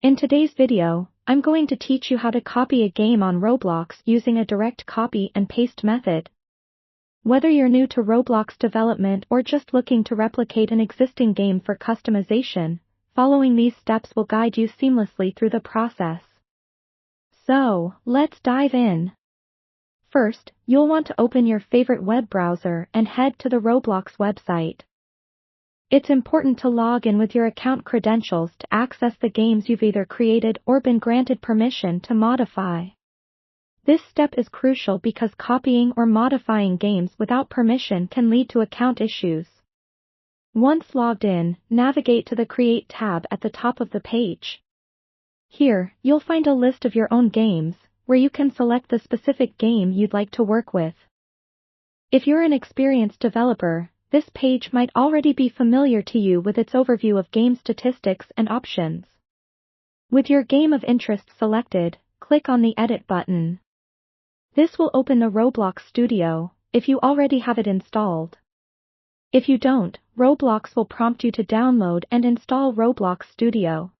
In today's video, I'm going to teach you how to copy a game on Roblox using a direct copy and paste method. Whether you're new to Roblox development or just looking to replicate an existing game for customization, following these steps will guide you seamlessly through the process. So, let's dive in. First, you'll want to open your favorite web browser and head to the Roblox website. It's important to log in with your account credentials to access the games you've either created or been granted permission to modify. This step is crucial because copying or modifying games without permission can lead to account issues. Once logged in, navigate to the Create tab at the top of the page. Here, you'll find a list of your own games, where you can select the specific game you'd like to work with. If you're an experienced developer, this page might already be familiar to you with its overview of game statistics and options. With your game of interest selected, click on the Edit button. This will open the Roblox Studio, if you already have it installed. If you don't, Roblox will prompt you to download and install Roblox Studio.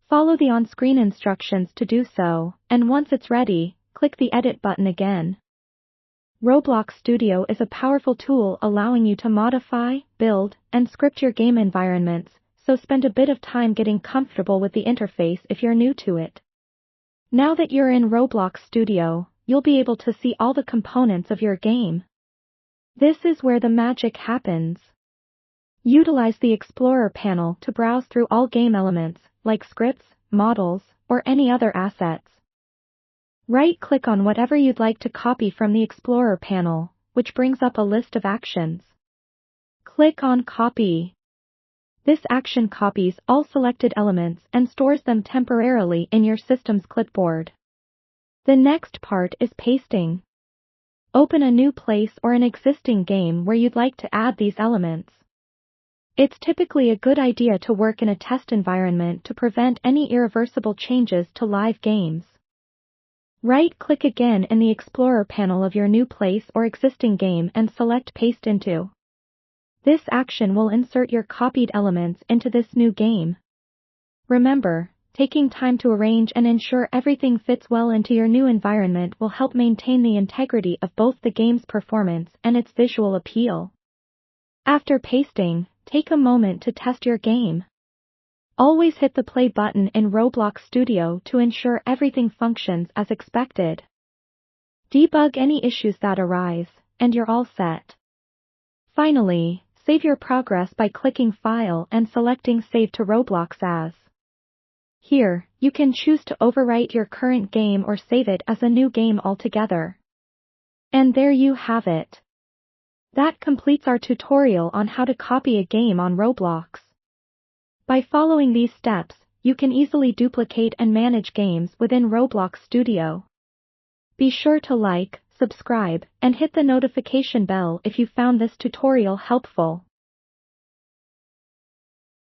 Follow the on-screen instructions to do so, and once it's ready, click the Edit button again. Roblox Studio is a powerful tool allowing you to modify, build, and script your game environments, so spend a bit of time getting comfortable with the interface if you're new to it. Now that you're in Roblox Studio, you'll be able to see all the components of your game. This is where the magic happens. Utilize the Explorer panel to browse through all game elements, like scripts, models, or any other assets. Right-click on whatever you'd like to copy from the Explorer panel, which brings up a list of actions. Click on Copy. This action copies all selected elements and stores them temporarily in your system's clipboard. The next part is pasting. Open a new place or an existing game where you'd like to add these elements. It's typically a good idea to work in a test environment to prevent any irreversible changes to live games. Right-click again in the Explorer panel of your new place or existing game and select Paste Into. This action will insert your copied elements into this new game. Remember, taking time to arrange and ensure everything fits well into your new environment will help maintain the integrity of both the game's performance and its visual appeal. After pasting, take a moment to test your game. Always hit the play button in Roblox Studio to ensure everything functions as expected. Debug any issues that arise, and you're all set. Finally, save your progress by clicking File and selecting Save to Roblox As. Here, you can choose to overwrite your current game or save it as a new game altogether. And there you have it. That completes our tutorial on how to copy a game on Roblox. By following these steps, you can easily duplicate and manage games within Roblox Studio. Be sure to like, subscribe, and hit the notification bell if you found this tutorial helpful.